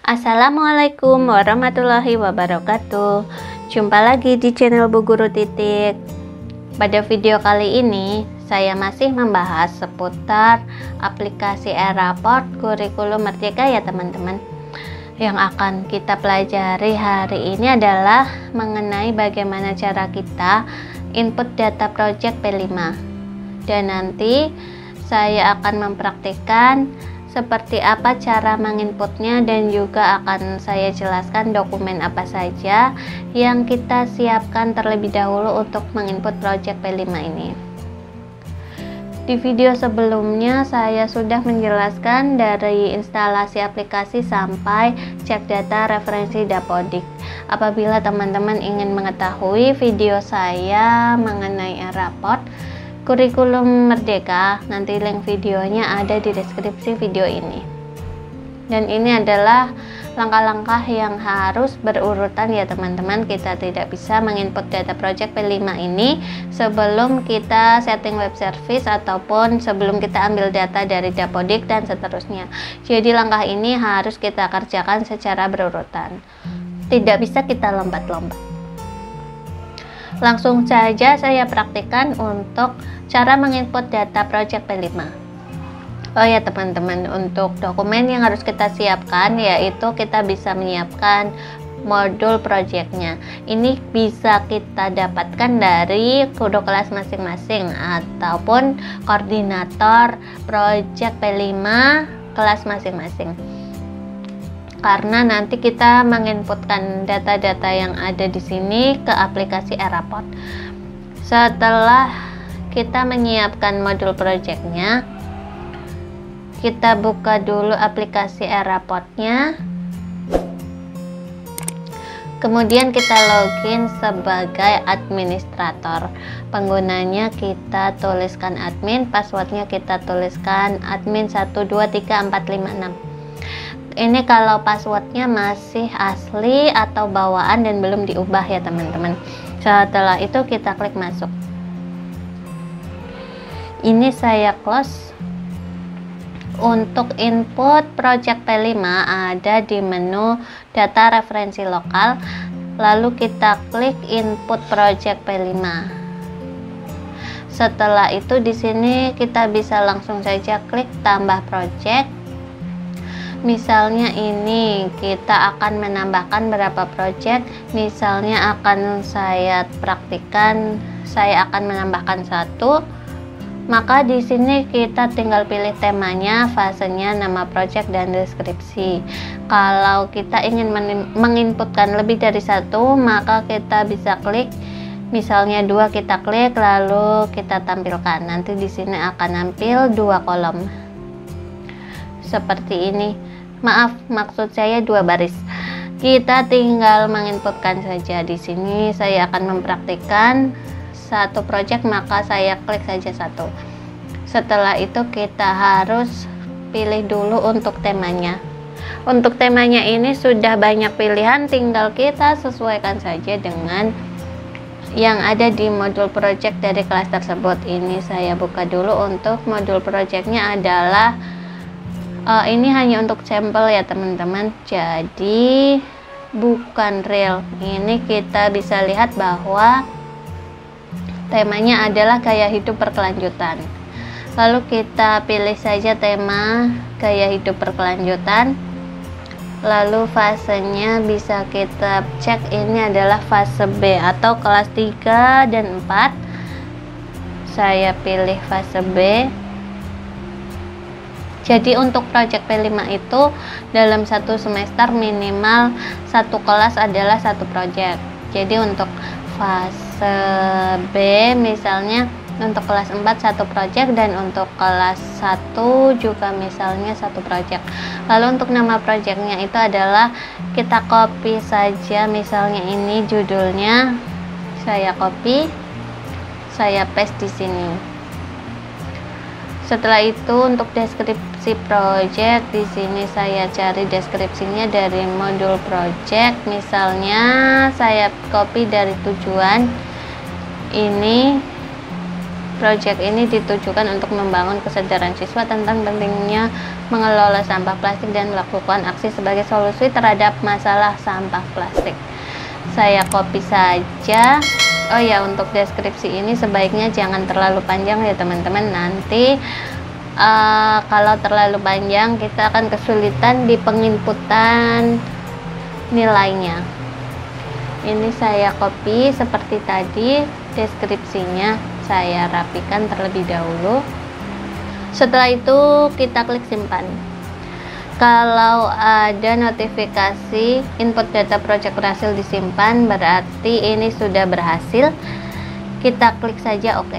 Assalamualaikum warahmatullahi wabarakatuh. Jumpa lagi di channel Bu Guru Titik. Pada video kali ini saya masih membahas seputar aplikasi e-raport kurikulum Merdeka ya teman-teman. Yang akan kita pelajari hari ini adalah mengenai bagaimana cara kita input data project P5. Dan nanti saya akan mempraktikkan seperti apa cara menginputnya dan juga akan saya jelaskan dokumen apa saja yang kita siapkan terlebih dahulu untuk menginput project P5 ini. Di video sebelumnya saya sudah menjelaskan dari instalasi aplikasi sampai cek data referensi Dapodik. Apabila teman-teman ingin mengetahui video saya mengenai e-raport kurikulum Merdeka, nanti link videonya ada di deskripsi video ini. Dan ini adalah langkah-langkah yang harus berurutan ya teman-teman. Kita tidak bisa menginput data project P5 ini sebelum kita setting web service ataupun sebelum kita ambil data dari Dapodik dan seterusnya. Jadi langkah ini harus kita kerjakan secara berurutan. Tidak bisa kita lompat-lompat. Langsung saja saya praktikkan untuk cara menginput data project P5. Oh ya teman-teman, untuk dokumen yang harus kita siapkan yaitu kita bisa menyiapkan modul projectnya. Ini bisa kita dapatkan dari kode kelas masing-masing ataupun koordinator project P5 kelas masing-masing. Karena nanti kita menginputkan data-data yang ada di sini ke aplikasi e-raport. Setelah kita menyiapkan modul projectnya, kita buka dulu aplikasi e-raportnya. Kemudian kita login sebagai administrator. Penggunanya kita tuliskan admin, passwordnya kita tuliskan admin 123456. Ini kalau passwordnya masih asli atau bawaan dan belum diubah ya teman-teman. Setelah itu kita klik masuk. Ini saya close. Untuk input project P5 ada di menu data referensi lokal. Lalu kita klik input project P5. Setelah itu di sini kita bisa langsung saja klik tambah project. Misalnya ini kita akan menambahkan berapa project, misalnya akan saya praktikkan, saya akan menambahkan 1. Maka di sini kita tinggal pilih temanya, fasenya, nama project dan deskripsi. Kalau kita ingin menginputkan lebih dari 1, maka kita bisa klik, misalnya 2 kita klik lalu kita tampilkan. Nanti di sini akan nampil 2 kolom. Seperti ini. Maaf, maksud saya 2 baris. Kita tinggal menginputkan saja. Di sini saya akan mempraktikkan 1 project, maka saya klik saja 1. Setelah itu kita harus pilih dulu untuk temanya. Untuk temanya ini sudah banyak pilihan, tinggal kita sesuaikan saja dengan yang ada di modul project dari kelas tersebut. Ini saya buka dulu. Untuk modul projectnya adalah ini hanya untuk sampel ya teman-teman, jadi bukan real. Ini kita bisa lihat bahwa temanya adalah gaya hidup berkelanjutan. Lalu kita pilih saja tema gaya hidup berkelanjutan. Lalu fasenya bisa kita cek, ini adalah fase B atau kelas 3 dan 4. Saya pilih fase B. Jadi untuk project P5 itu dalam 1 semester minimal 1 kelas adalah 1 project. Jadi untuk fase B misalnya untuk kelas 4 1 project dan untuk kelas 1 juga misalnya 1 project. Lalu untuk nama projectnya itu adalah kita copy saja, misalnya ini judulnya, saya copy, saya paste di sini. Setelah itu untuk deskripsi project, di sini saya cari deskripsinya dari modul project. Misalnya saya copy dari tujuan ini, Proyek ini ditujukan untuk membangun kesadaran siswa tentang pentingnya mengelola sampah plastik dan melakukan aksi sebagai solusi terhadap masalah sampah plastik. Saya copy saja. Oh ya, untuk deskripsi ini sebaiknya jangan terlalu panjang ya teman-teman. Nanti kalau terlalu panjang kita akan kesulitan di penginputan nilainya. Ini saya copy seperti tadi, deskripsinya saya rapikan terlebih dahulu. Setelah itu kita klik simpan. Kalau ada notifikasi input data project berhasil disimpan, berarti ini sudah berhasil. Kita klik saja OK.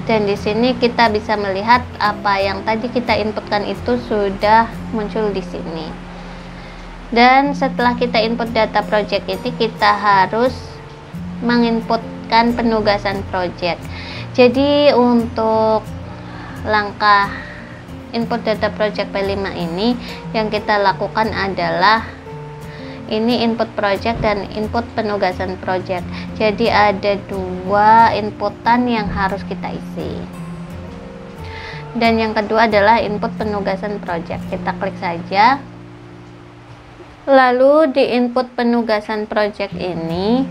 Dan di sini kita bisa melihat apa yang tadi kita inputkan itu sudah muncul di sini. Dan setelah kita input data project ini, kita harus menginputkan penugasan project. Jadi untuk langkah input data project P5 ini yang kita lakukan adalah ini input project dan input penugasan project. Jadi ada dua inputan yang harus kita isi. Dan yang kedua adalah input penugasan project. Kita klik saja. Lalu di input penugasan project ini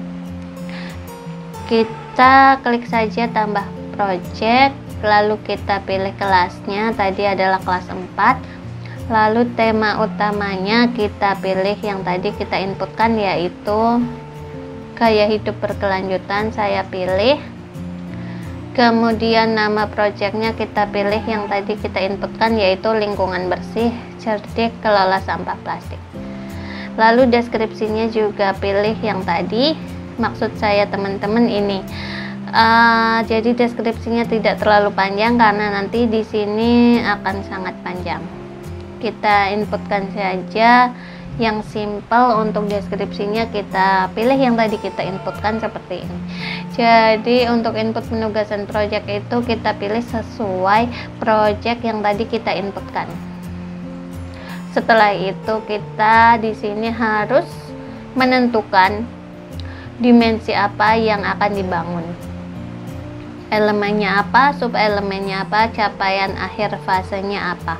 kita klik saja tambah project, lalu kita pilih kelasnya, tadi adalah kelas 4. Lalu tema utamanya kita pilih yang tadi kita inputkan, yaitu gaya hidup berkelanjutan, saya pilih. Kemudian nama projectnya kita pilih yang tadi kita inputkan, yaitu lingkungan bersih, cerdik, kelola sampah plastik. Lalu deskripsinya juga pilih yang tadi, maksud saya teman-teman ini. Jadi deskripsinya tidak terlalu panjang karena nanti di sini akan sangat panjang. Kita inputkan saja yang simple. Untuk deskripsinya kita pilih yang tadi kita inputkan seperti ini. Jadi untuk input penugasan project itu kita pilih sesuai project yang tadi kita inputkan. Setelah itu kita di sini harus menentukan dimensi apa yang akan dibangun. Elemennya apa, subelemennya apa, capaian akhir fasenya apa.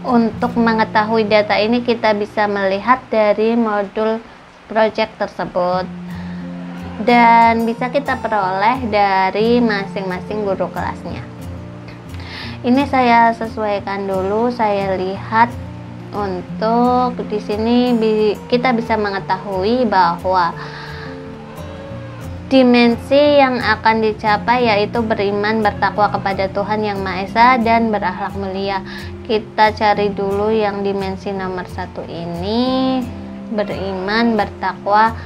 Untuk mengetahui data ini kita bisa melihat dari modul project tersebut. Dan bisa kita peroleh dari masing-masing guru kelasnya. Ini saya sesuaikan dulu, saya lihat. Untuk di sini kita bisa mengetahui bahwa dimensi yang akan dicapai yaitu beriman, bertakwa kepada Tuhan Yang Maha Esa dan berakhlak mulia. Kita cari dulu yang dimensi nomor 1 ini, beriman, bertakwa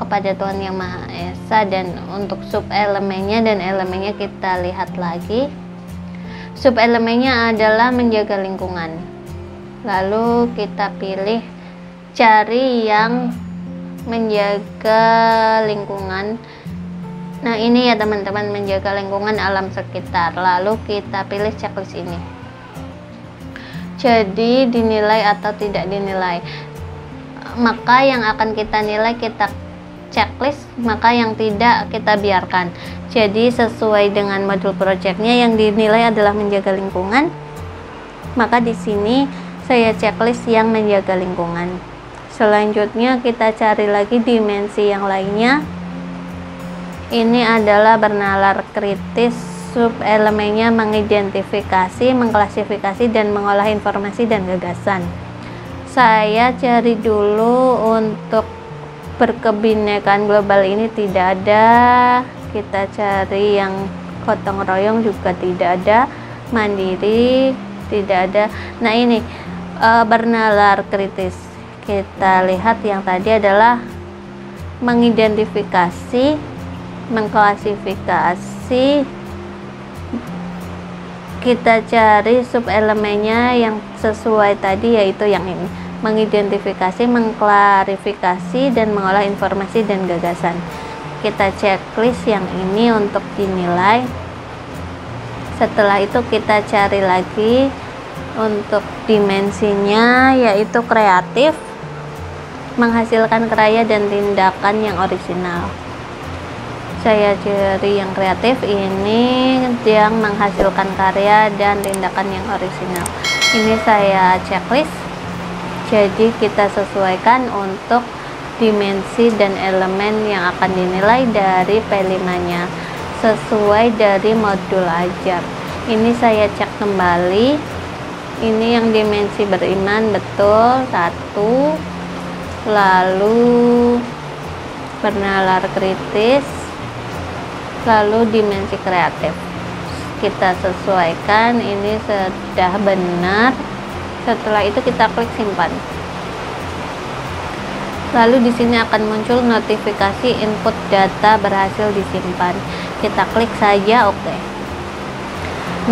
kepada Tuhan Yang Maha Esa. Dan untuk subelemennya dan elemennya kita lihat lagi. Subelemennya adalah menjaga lingkungan. Lalu kita pilih cari yang menjaga lingkungan. Nah ini ya teman-teman, menjaga lingkungan alam sekitar. Lalu kita pilih checklist ini. Jadi dinilai atau tidak dinilai. Maka yang akan kita nilai kita checklist, maka yang tidak kita biarkan. Jadi sesuai dengan modul projectnya yang dinilai adalah menjaga lingkungan. Maka di sini saya checklist yang menjaga lingkungan. Selanjutnya kita cari lagi dimensi yang lainnya. Ini adalah bernalar kritis, subelemennya mengidentifikasi, mengklasifikasi, dan mengolah informasi dan gagasan. Saya cari dulu untuk berkebinekaan global ini tidak ada. Kita cari yang gotong royong juga tidak ada, mandiri tidak ada. Nah ini bernalar kritis, kita lihat yang tadi adalah mengidentifikasi, mengklasifikasi. Kita cari subelemennya yang sesuai tadi, yaitu yang ini, mengidentifikasi, mengklarifikasi, dan mengolah informasi dan gagasan. Kita checklist yang ini untuk dinilai. Setelah itu kita cari lagi untuk dimensinya, yaitu kreatif, menghasilkan karya dan tindakan yang orisinal. Saya cari yang kreatif, ini yang menghasilkan karya dan tindakan yang orisinal. Ini saya checklist, jadi kita sesuaikan untuk dimensi dan elemen yang akan dinilai dari P5 nya sesuai dari modul ajar. Ini saya cek kembali, ini yang dimensi beriman betul 1, lalu bernalar kritis, lalu dimensi kreatif kita sesuaikan, ini sudah benar. Setelah itu kita klik simpan. Lalu di sini akan muncul notifikasi input data berhasil disimpan. Kita klik saja oke.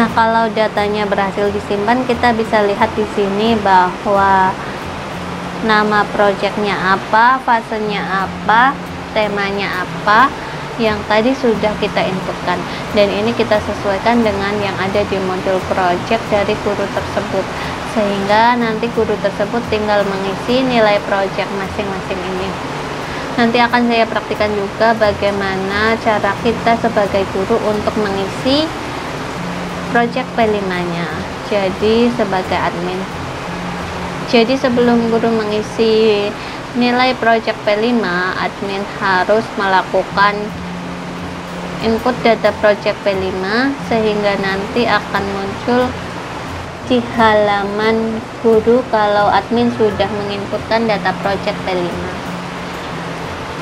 Nah, kalau datanya berhasil disimpan, kita bisa lihat di sini bahwa nama projectnya apa, fasenya apa, temanya apa, yang tadi sudah kita inputkan, dan ini kita sesuaikan dengan yang ada di modul project dari guru tersebut, sehingga nanti guru tersebut tinggal mengisi nilai project masing-masing ini. Nanti akan saya praktikkan juga bagaimana cara kita sebagai guru untuk mengisi project P5 nya, jadi sebagai admin. Jadi sebelum guru mengisi nilai project P5, admin harus melakukan input data project P5, sehingga nanti akan muncul di halaman guru kalau admin sudah menginputkan data project P5.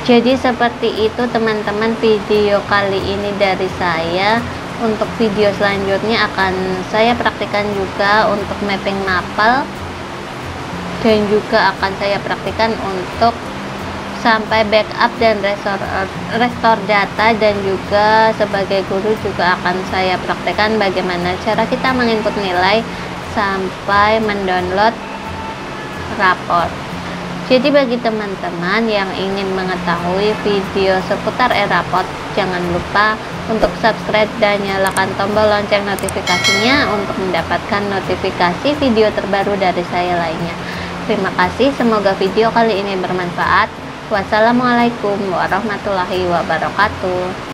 Jadi seperti itu teman-teman video kali ini dari saya. Untuk video selanjutnya akan saya praktikkan juga untuk mapping mapel, dan juga akan saya praktikkan untuk sampai backup dan restore data, dan juga sebagai guru juga akan saya praktikkan bagaimana cara kita menginput nilai sampai mendownload rapor. Jadi bagi teman-teman yang ingin mengetahui video seputar e-raport, jangan lupa untuk subscribe dan nyalakan tombol lonceng notifikasinya untuk mendapatkan notifikasi video terbaru dari saya lainnya. Terima kasih, semoga video kali ini bermanfaat. Wassalamualaikum warahmatullahi wabarakatuh.